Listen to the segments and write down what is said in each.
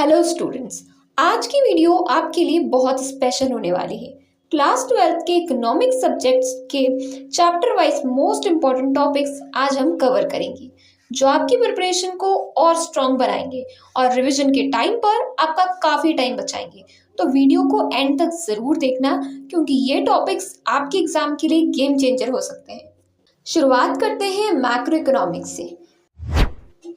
Hello students, आज की video आपके लिए बहुत स्पेशल होने वाली है। क्लास 12th के इकोनॉमिक्स सब्जेक्ट्स के chapter wise most important topics आज हम कवर करेंगे, जो आपकी प्रिपरेशन को और स्ट्रॉन्ग बनाएंगे और रिवीजन के टाइम पर आपका काफ़ी टाइम बचाएंगे। तो वीडियो को एंड तक ज़रूर देखना, क्योंकि ये टॉपिक्स आपके एग्जाम के लिए गेम चेंजर हो सकते हैं। शुरुआत करते हैं मैक्रो इकोनॉमिक्स से।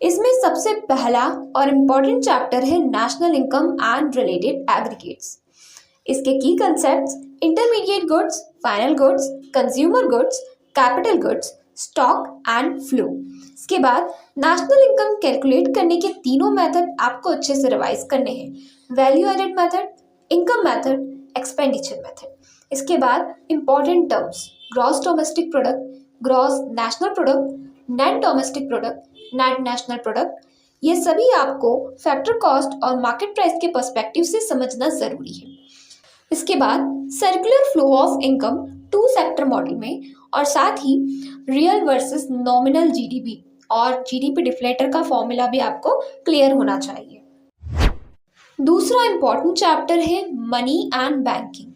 इसमें सबसे पहला और इम्पॉर्टेंट चैप्टर है national income and related aggregates. इसके की concepts intermediate goods, final goods, consumer goods, capital goods, stock and flow. इसके बाद नेशनल इनकम कैलकुलेट करने के तीनों मेथड आपको अच्छे से रिवाइज करने हैं: value added method, income method, expenditure method. इसके बाद important terms gross domestic product, gross national product, net domestic product, net national product, ये सभी आपको फैक्टर कॉस्ट और मार्केट प्राइस के पर्सपेक्टिव से समझना जरूरी है। इसके बाद circular flow of income two sector model में, और साथ ही रियल वर्सेस नॉमिनल जीडीपी और जीडीपी डिफ्लेटर का फॉर्मूला भी आपको क्लियर होना चाहिए। दूसरा इंपॉर्टेंट चैप्टर है मनी एंड बैंकिंग।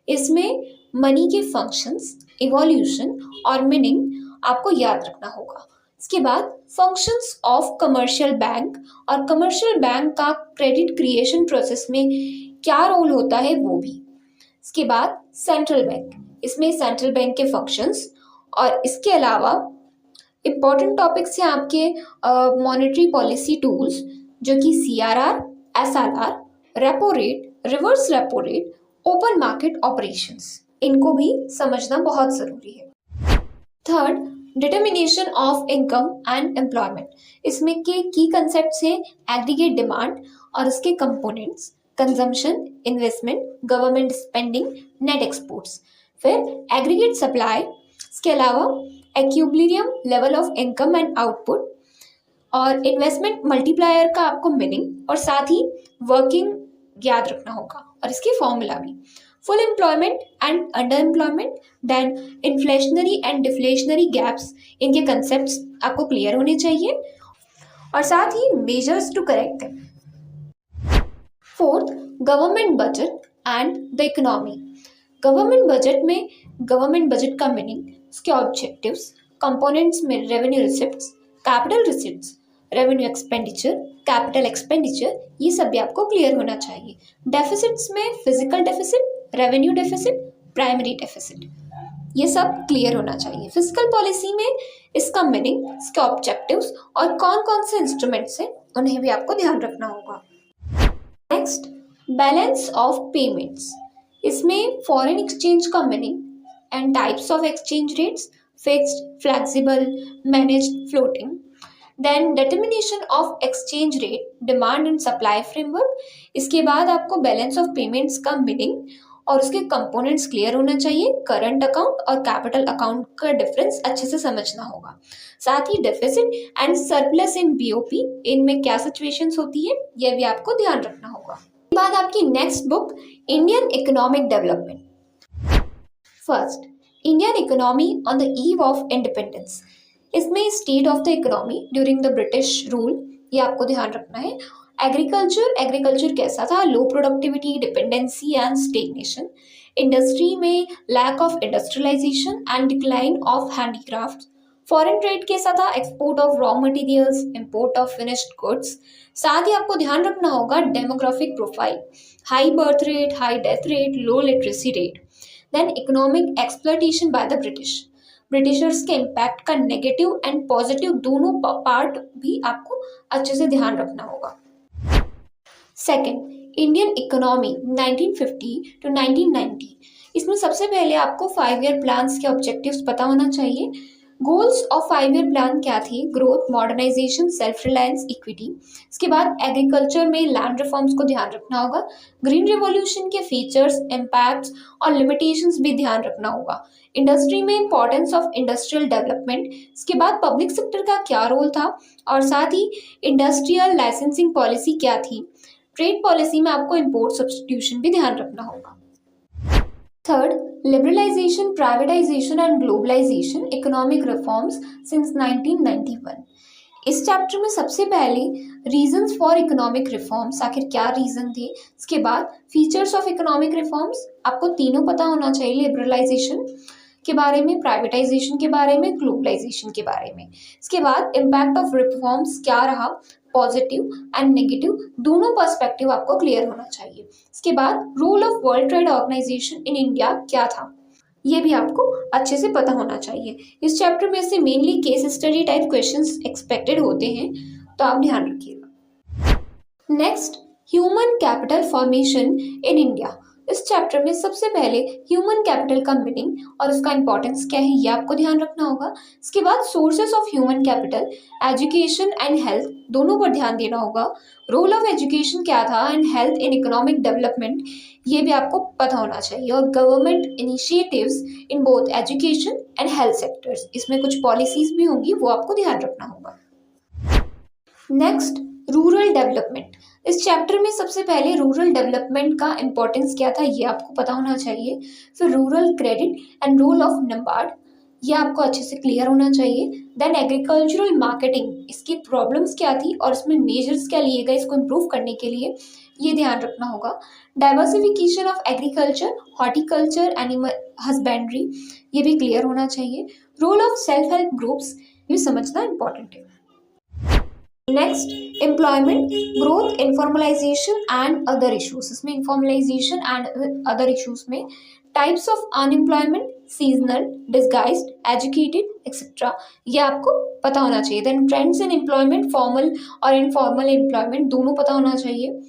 इसमें मनी के फंक्शंस, इवोल्यूशन और मीनिंग आपको याद रखना होगा। इसके बाद फंक्शंस ऑफ कमर्शियल बैंक और कमर्शियल बैंक का क्रेडिट क्रिएशन प्रोसेस में क्या रोल होता है वो भी। इसके बाद सेंट्रल बैंक, इसमें सेंट्रल बैंक के फंक्शंस, और इसके अलावा इम्पॉर्टेंट टॉपिक्स हैं आपके मॉनेटरी पॉलिसी टूल्स, जो कि CRR, SRR, repo rate, reverse repo rate, open market operations, इनको भी समझना बहुत ज़रूरी है। Third, determination of income and employment. इसमें के की कंसेप्ट्स हैं एग्रीगेट डिमांड और इसके components, consumption, investment, government spending, net exports. फिर एग्रीगेट सप्लाई, इसके अलावा equilibrium level of income and output, और इन्वेस्टमेंट मल्टीप्लायर का आपको मीनिंग और साथ ही वर्किंग याद रखना होगा और इसके फॉर्मूला भी। Full employment and under employment, then inflationary and deflationary gaps, इनके कंसेप्ट्स आपको क्लियर होने चाहिए, और साथ ही measures to correct them. Fourth, government budget and the economy. Government budget में गवर्नमेंट बजट का मीनिंग, उसके ऑब्जेक्टिव्स, कंपोनेंट्स में revenue receipts, capital receipts, revenue expenditure, capital expenditure, ये सब भी आपको क्लियर होना चाहिए। डेफिसिट्स में physical deficit, revenue deficit, primary deficit, ये सब क्लियर होना चाहिए। फिजिकल पॉलिसी में इसका मीनिंग, इसके ऑब्जेक्टिव्स और कौन कौन से इंस्ट्रूमेंट्स हैं, उन्हें भी आपको ध्यान रखना होगा। Next, balance of payments. इसमें फॉरेन एक्सचेंज का meaning and types of exchange rates, fixed, flexible, managed, floating. Then determination of exchange rate, demand and supply framework. इसके बाद आपको बैलेंस ऑफ पेमेंट्स का मीनिंग और उसके कंपोनेंट्स क्लियर होना चाहिए। करंट अकाउंट और कैपिटल अकाउंट का डिफरेंस अच्छे से समझना होगा। साथ ही deficit and surplus in BOP, इनमें क्या सिचुएशंस होती है, यह भी आपको ध्यान रखना होगा। इसके बाद आपकी next book Indian economic development. First, Indian economy on the eve of independence. इसमें state of the economy during the British rule, ये आपको ध्यान रखना है। एग्रीकल्चर कैसा था, low productivity, dependency and stagnation. Industry में lack of industrialisation and decline of handicraft. Foreign trade कैसा था, export of raw materials, import of finished goods. साथ ही आपको ध्यान रखना होगा demographic profile, high birth rate, high death rate, low literacy rate. Then economic exploitation by the Britishers के impact का नेगेटिव एंड पॉजिटिव दोनों पार्ट भी आपको अच्छे से ध्यान रखना होगा। Second, Indian economy 1950 to 1990। इसमें सबसे पहले आपको 5 ईयर प्लान्स के ऑब्जेक्टिव्स पता होना चाहिए। गोल्स ऑफ 5 ईयर प्लान क्या थी? Growth, modernisation, self reliance, equity. इसके बाद एग्रीकल्चर में लैंड रिफॉर्म्स को ध्यान रखना होगा। ग्रीन रिवॉल्यूशन के फीचर्स, इम्पैक्ट्स और लिमिटेशंस भी ध्यान रखना होगा। इंडस्ट्री में इंपॉर्टेंस ऑफ इंडस्ट्रियल डेवलपमेंट। इसके बाद पब्लिक सेक्टर का क्या रोल था, और साथ ही इंडस्ट्रियल लाइसेंसिंग पॉलिसी क्या थी। ट्रेड पॉलिसी में आपको इंपोर्ट सब्स्टिट्यूशन भी ध्यान रखना होगा। Third, liberalisation, privatisation and globalisation, economic reforms since 1991। इस चैप्टर में सबसे पहले रीजंस फॉर इकोनॉमिक रिफॉर्म्स, आखिर क्या रीजन थे। इसके बाद फीचर्स ऑफ इकोनॉमिक रिफॉर्म्स, आपको तीनों पता होना चाहिए, लिबरलाइजेशन के बारे में, प्राइवेटाइजेशन के बारे में, ग्लोबलाइजेशन के बारे में। इसके बाद इम्पैक्ट ऑफ रिफॉर्म्स क्या रहा, पॉजिटिव एंड नेगेटिव, दोनों पर्सपेक्टिव आपको क्लियर होना चाहिए। इसके बाद role of World Trade Organization in India क्या था, ये भी आपको अच्छे से पता होना चाहिए। इस चैप्टर में से mainly case study type questions expected होते हैं, तो आप ध्यान रखिएगा। Next, human capital formation in India. इस चैप्टर में सबसे पहले ह्यूमन कैपिटल का मीनिंग और उसका इंपॉर्टेंस क्या है, ये आपको ध्यान रखना होगा। इसके बाद sources of human capital, education and health, दोनों पर ध्यान देना होगा। रोल ऑफ एजुकेशन क्या था and health in economic development, ये भी आपको पता होना चाहिए। और government initiatives in both education and health sectors, इसमें कुछ पॉलिसीज भी होंगी, वो आपको ध्यान रखना होगा। Next, rural development. इस चैप्टर में सबसे पहले रूरल डेवलपमेंट का इंपॉर्टेंस क्या था, ये आपको पता होना चाहिए। फिर rural credit and role of NABARD, ये आपको अच्छे से क्लियर होना चाहिए। देन एग्रीकल्चरल मार्केटिंग, इसकी प्रॉब्लम्स क्या थी और इसमें मेजर्स क्या लिए गए इसको इम्प्रूव करने के लिए, ये ध्यान रखना होगा। Diversification of agriculture, horticulture, animal husbandry, ये भी क्लियर होना चाहिए। Role of self help groups, ये समझना इंपॉर्टेंट है। Next, employment growth, informalisation and other issues. इसमें इन्फॉर्मलाइजेशन एंड अदर इश्यूज में types of unemployment, seasonal, disguised, educated etcetera, ये आपको पता होना चाहिए। देन ट्रेंड्स इन एम्प्लॉयमेंट, फॉर्मल और इनफॉर्मल एम्प्लॉयमेंट, दोनों पता होना चाहिए।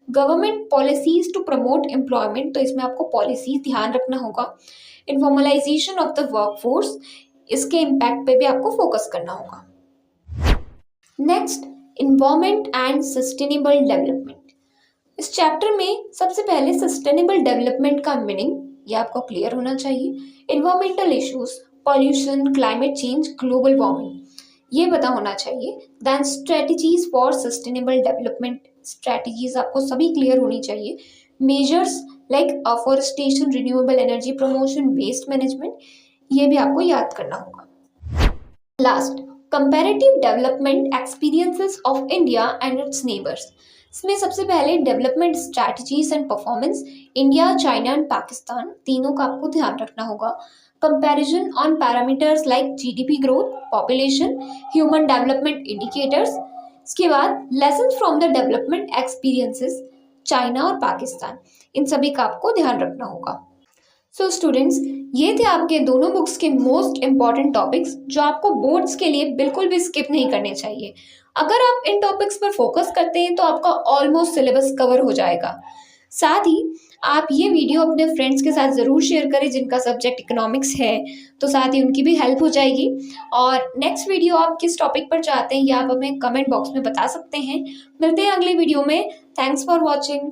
Government policies to promote employment, तो इसमें आपको पॉलिसीज ध्यान रखना होगा। इन्फॉर्मलाइजेशन ऑफ द वर्कफोर्स, इसके इम्पैक्ट पे भी आपको फोकस करना होगा। Next, environment and sustainable development. इस चैप्टर में सबसे पहले सस्टेनेबल डेवलपमेंट का मीनिंग, ये आपको क्लियर होना चाहिए। Environmental issues, pollution, climate change, global warming, ये पता होना चाहिए। Then strategies for sustainable development, strategies आपको सभी क्लियर होनी चाहिए। Measures like afforestation, renewable energy promotion, waste management, ये भी आपको याद करना होगा। Last, comparative development experiences of India and its neighbours. इसमें सबसे पहले development strategies and performance, India, China and Pakistan, तीनों का आपको ध्यान रखना होगा। Comparison on parameters like GDP growth, population, human development indicators. इसके बाद lesson from the development experiences, China और पाकिस्तान, इन सभी का आपको ध्यान रखना होगा। सो स्टूडेंट्स, ये थे आपके दोनों बुक्स के मोस्ट इंपॉर्टेंट टॉपिक्स जो आपको बोर्ड्स के लिए बिल्कुल भी स्किप नहीं करने चाहिए। अगर आप इन टॉपिक्स पर फोकस करते हैं तो आपका ऑलमोस्ट सिलेबस कवर हो जाएगा। साथ ही आप ये वीडियो अपने फ्रेंड्स के साथ ज़रूर शेयर करें जिनका सब्जेक्ट इकोनॉमिक्स है, तो साथ ही उनकी भी हेल्प हो जाएगी। और नेक्स्ट वीडियो आप किस टॉपिक पर चाहते हैं ये आप हमें कमेंट बॉक्स में बता सकते हैं। मिलते हैं अगले वीडियो में। Thanks for watching.